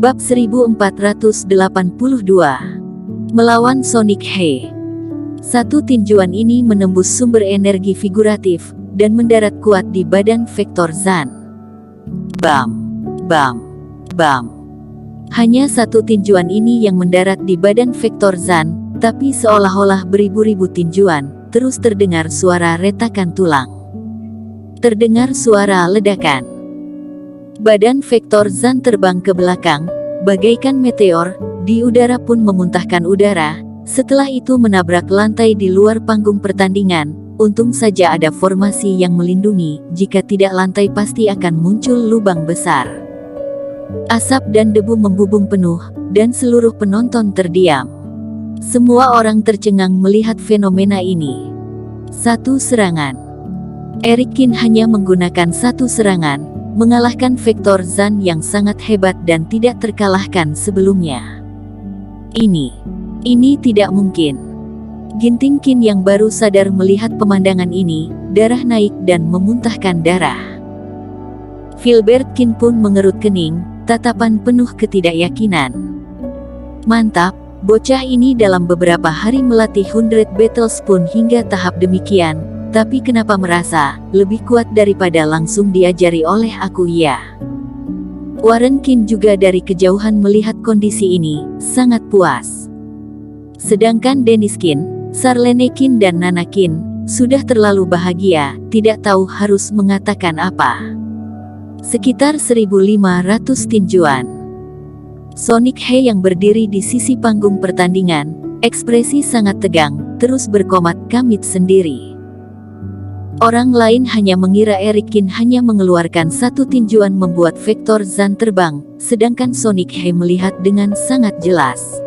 Bab 1482. Melawan Sonic He. Satu tinjuan ini menembus sumber energi figuratif dan mendarat kuat di badan Vektor Zan. Bam, bam, bam. Hanya satu tinjuan ini yang mendarat di badan Vektor Zan, tapi seolah-olah beribu-ribu tinjuan, terus terdengar suara retakan tulang. Terdengar suara ledakan. Badan Vektor Zan terbang ke belakang, bagaikan meteor, di udara pun memuntahkan udara, setelah itu menabrak lantai di luar panggung pertandingan. Untung saja ada formasi yang melindungi, jika tidak lantai pasti akan muncul lubang besar. Asap dan debu membubung penuh, dan seluruh penonton terdiam. Semua orang tercengang melihat fenomena ini. Satu serangan. Eric Kin hanya menggunakan satu serangan, mengalahkan Vektor Zan yang sangat hebat dan tidak terkalahkan sebelumnya. Ini tidak mungkin. Ginting Qin yang baru sadar melihat pemandangan ini, darah naik dan memuntahkan darah. Filbert Qin pun mengerut kening, tatapan penuh ketidakyakinan. Mantap, bocah ini dalam beberapa hari melatih 100 Battle Spoon hingga tahap demikian, tapi kenapa merasa lebih kuat daripada langsung diajari oleh aku ya? Warren Qin juga dari kejauhan melihat kondisi ini, sangat puas. Sedangkan Dennis Qin, Charlene Qin dan Nana Qin, sudah terlalu bahagia, tidak tahu harus mengatakan apa. Sekitar 1.500 tinjuan. Sonic He yang berdiri di sisi panggung pertandingan, ekspresi sangat tegang, terus berkomat kamit sendiri. Orang lain hanya mengira Eric Kin hanya mengeluarkan satu tinjuan membuat Vektor Zan terbang, sedangkan Sonic He melihat dengan sangat jelas.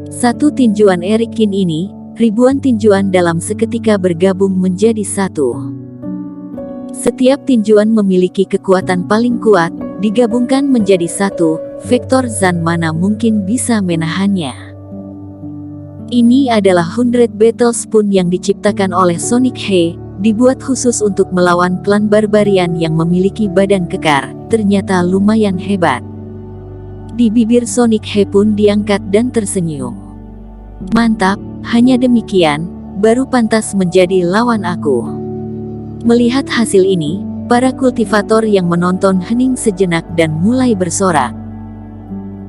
Satu tinjuan Eric Kin ini, ribuan tinjuan dalam seketika bergabung menjadi satu. Setiap tinjuan memiliki kekuatan paling kuat, digabungkan menjadi satu, Vektor Zan mana mungkin bisa menahannya. Ini adalah 100 Battle Spoon yang diciptakan oleh Sonic He, dibuat khusus untuk melawan klan barbarian yang memiliki badan kekar, ternyata lumayan hebat. Di bibir Sonic He pun diangkat dan tersenyum. Mantap, hanya demikian, baru pantas menjadi lawan aku. Melihat hasil ini, para kultivator yang menonton hening sejenak dan mulai bersorak.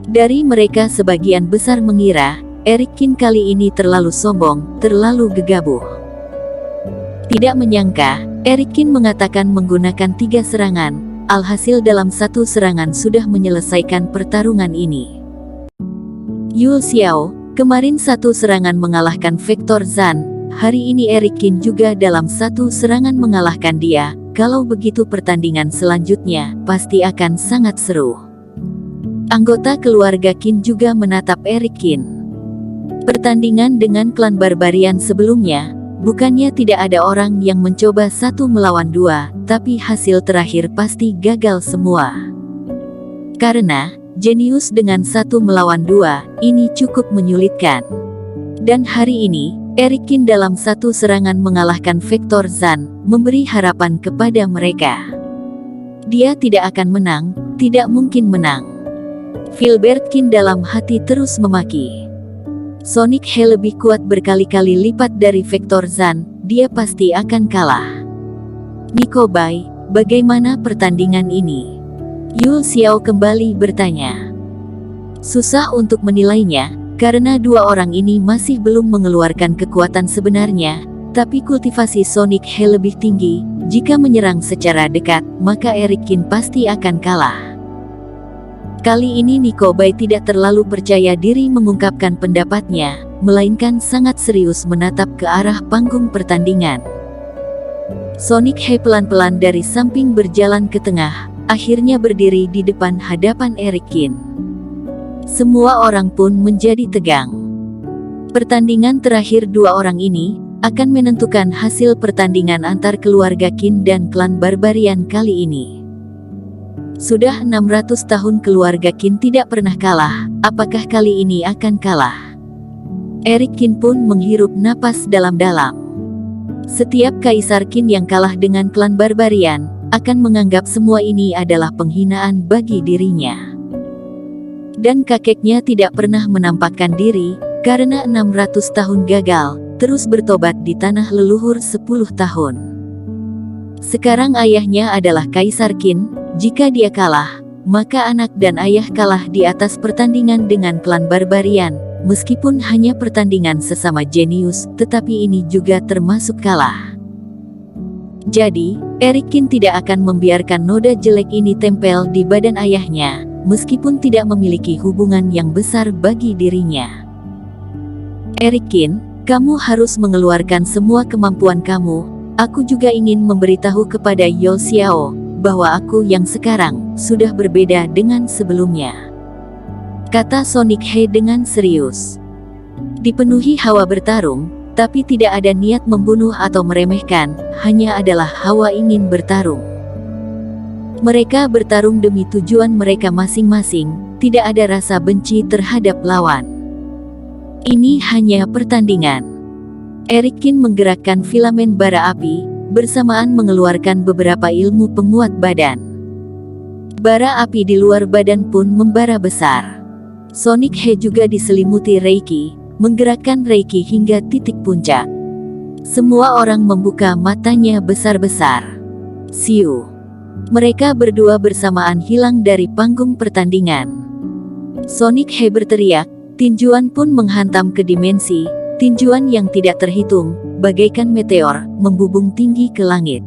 Dari mereka sebagian besar mengira, Eric Kin kali ini terlalu sombong, terlalu gegabah. Tidak menyangka, Eric Kin mengatakan menggunakan 3 serangan, alhasil dalam satu serangan sudah menyelesaikan pertarungan ini. Yul Xiao, kemarin satu serangan mengalahkan Vektor Zan, hari ini Eric Kin juga dalam satu serangan mengalahkan dia, kalau begitu pertandingan selanjutnya, pasti akan sangat seru. Anggota keluarga Qin juga menatap Eric Kin. Pertandingan dengan klan barbarian sebelumnya, bukannya tidak ada orang yang mencoba satu melawan dua, tapi hasil terakhir pasti gagal semua. Karena, jenius dengan satu melawan dua, ini cukup menyulitkan. Dan hari ini, Eric Kin dalam satu serangan mengalahkan Vektor Zan, memberi harapan kepada mereka. Dia tidak akan menang, tidak mungkin menang. Filbert Qin dalam hati terus memaki. Sonic He lebih kuat berkali-kali lipat dari Vektor Zan, dia pasti akan kalah. Nico Bai, bagaimana pertandingan ini? Yul Xiao kembali bertanya. Susah untuk menilainya, karena dua orang ini masih belum mengeluarkan kekuatan sebenarnya, tapi kultivasi Sonic He lebih tinggi, jika menyerang secara dekat, maka Eric Kin pasti akan kalah. Kali ini Nico Bai tidak terlalu percaya diri mengungkapkan pendapatnya, melainkan sangat serius menatap ke arah panggung pertandingan. Sonic He pelan-pelan dari samping berjalan ke tengah, akhirnya berdiri di depan hadapan Eric Kin. Semua orang pun menjadi tegang. Pertandingan terakhir dua orang ini, akan menentukan hasil pertandingan antar keluarga Qin dan klan barbarian kali ini. Sudah 600 tahun keluarga Qin tidak pernah kalah, apakah kali ini akan kalah? Eric Kin pun menghirup napas dalam-dalam. Setiap kaisar Qin yang kalah dengan klan barbarian, akan menganggap semua ini adalah penghinaan bagi dirinya. Dan kakeknya tidak pernah menampakkan diri, karena 600 tahun gagal, terus bertobat di tanah leluhur 10 tahun. Sekarang ayahnya adalah Kaisar Qin, jika dia kalah, maka anak dan ayah kalah di atas pertandingan dengan klan barbarian. Meskipun hanya pertandingan sesama jenius, tetapi ini juga termasuk kalah. Jadi, Erik Qin tidak akan membiarkan noda jelek ini tempel di badan ayahnya, meskipun tidak memiliki hubungan yang besar bagi dirinya. Erik Qin, kamu harus mengeluarkan semua kemampuan kamu. Aku juga ingin memberitahu kepada Yao Xiao, bahwa aku yang sekarang, sudah berbeda dengan sebelumnya. Kata Sonic He dengan serius. Dipenuhi hawa bertarung, tapi tidak ada niat membunuh atau meremehkan, hanya adalah hawa ingin bertarung. Mereka bertarung demi tujuan mereka masing-masing, tidak ada rasa benci terhadap lawan. Ini hanya pertandingan. Erik Qin menggerakkan filamen bara api, bersamaan mengeluarkan beberapa ilmu penguat badan. Bara api di luar badan pun membara besar. Sonic He juga diselimuti Reiki, menggerakkan Reiki hingga titik puncak. Semua orang membuka matanya besar-besar. Siu. Mereka berdua bersamaan hilang dari panggung pertandingan. Sonic He berteriak, tinjuan pun menghantam ke dimensi, tinjuan yang tidak terhitung, bagaikan meteor, membubung tinggi ke langit.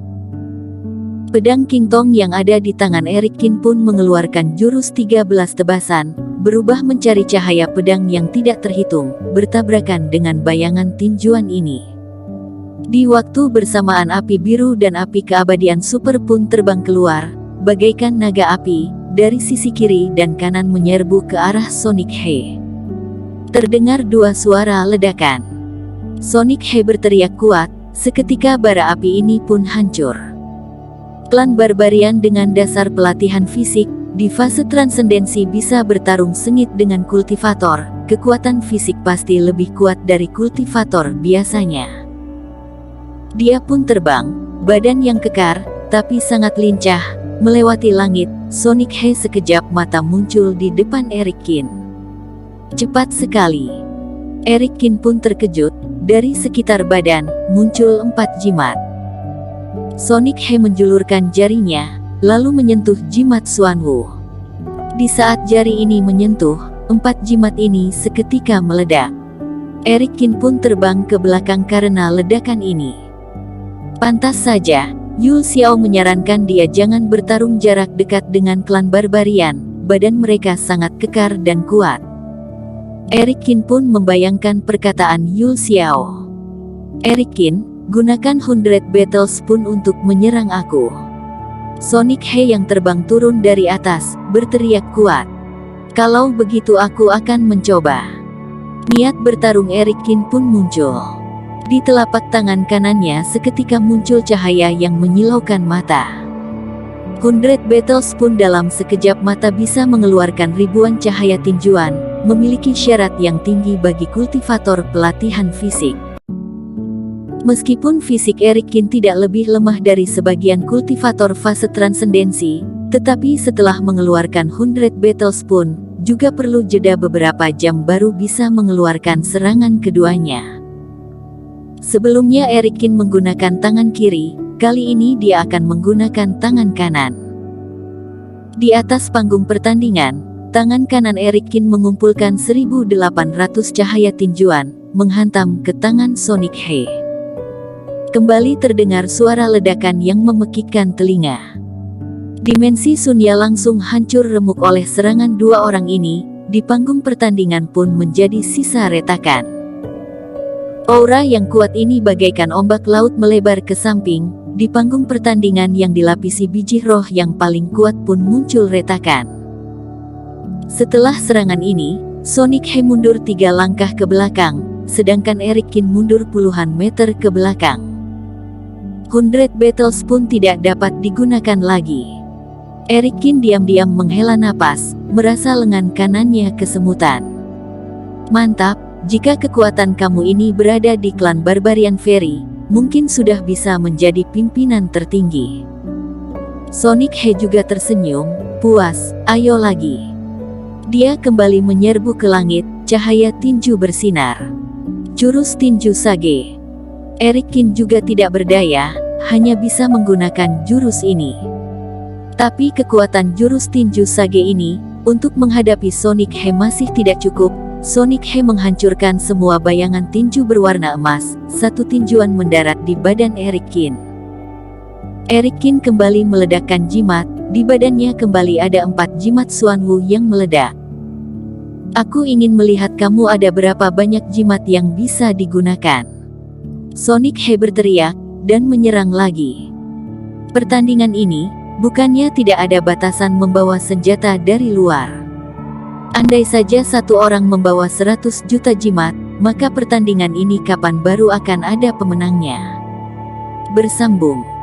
Pedang King Tong yang ada di tangan Erik Qin pun mengeluarkan jurus 13 tebasan, berubah mencari cahaya pedang yang tidak terhitung, bertabrakan dengan bayangan tinjuan ini. Di waktu bersamaan api biru dan api keabadian super pun terbang keluar, bagaikan naga api, dari sisi kiri dan kanan menyerbu ke arah Sonic He. Terdengar dua suara ledakan. Sonic He berteriak kuat, seketika bara api ini pun hancur. Klan barbarian dengan dasar pelatihan fisik, di fase transendensi bisa bertarung sengit dengan kultivator, kekuatan fisik pasti lebih kuat dari kultivator biasanya. Dia pun terbang, badan yang kekar, tapi sangat lincah, melewati langit. Sonic He sekejap mata muncul di depan Erik Qin. Cepat sekali. Erik Qin pun terkejut, dari sekitar badan, muncul 4 jimat. Sonic He menjulurkan jarinya, lalu menyentuh jimat Xuanwu. Di saat jari ini menyentuh, 4 jimat ini seketika meledak. Erik Qin pun terbang ke belakang karena ledakan ini. Pantas saja, Yul Xiao menyarankan dia jangan bertarung jarak dekat dengan klan barbarian, badan mereka sangat kekar dan kuat. Erik Qin pun membayangkan perkataan Yul Xiao. Erik Qin, gunakan 100 battle spoon untuk menyerang aku. Sonic He yang terbang turun dari atas, berteriak kuat. Kalau begitu aku akan mencoba. Niat bertarung Erik Qin pun muncul. Di telapak tangan kanannya seketika muncul cahaya yang menyilaukan mata. 100 battle spoon dalam sekejap mata bisa mengeluarkan ribuan cahaya tinjuan, memiliki syarat yang tinggi bagi kultivator pelatihan fisik. Meskipun fisik Erik Qin tidak lebih lemah dari sebagian kultivator fase transendensi, tetapi setelah mengeluarkan 100 battle spoon, juga perlu jeda beberapa jam baru bisa mengeluarkan serangan keduanya. Sebelumnya Erik Qin menggunakan tangan kiri, kali ini dia akan menggunakan tangan kanan. Di atas panggung pertandingan, tangan kanan Erik Qin mengumpulkan 1.800 cahaya tinjuan, menghantam ke tangan Sonic He. Kembali terdengar suara ledakan yang memekikkan telinga. Dimensi Sunya langsung hancur remuk oleh serangan dua orang ini, di panggung pertandingan pun menjadi sisa retakan. Aura yang kuat ini bagaikan ombak laut melebar ke samping, di panggung pertandingan yang dilapisi biji roh yang paling kuat pun muncul retakan. Setelah serangan ini, Sonic He mundur 3 langkah ke belakang, sedangkan Erik Qin mundur puluhan meter ke belakang. 100 battle spoon tidak dapat digunakan lagi. Erik Qin diam-diam menghela napas, merasa lengan kanannya kesemutan. Mantap, jika kekuatan kamu ini berada di klan Barbarian Fairy, mungkin sudah bisa menjadi pimpinan tertinggi. Sonic He juga tersenyum, puas, ayo lagi. Dia kembali menyerbu ke langit, cahaya tinju bersinar. Jurus tinju Sage. Eric Kin juga tidak berdaya, hanya bisa menggunakan jurus ini. Tapi kekuatan jurus tinju Sage ini, untuk menghadapi Sonic He masih tidak cukup. Sonic He menghancurkan semua bayangan tinju berwarna emas, satu tinjuan mendarat di badan Eric Kin. Eric Kin kembali meledakkan jimat, di badannya kembali ada 4 jimat Xuanwu yang meledak. Aku ingin melihat kamu ada berapa banyak jimat yang bisa digunakan. Sonic He berteriak, dan menyerang lagi. Pertandingan ini, bukannya tidak ada batasan membawa senjata dari luar. Andai saja satu orang membawa 100 juta jimat, maka pertandingan ini kapan baru akan ada pemenangnya. Bersambung.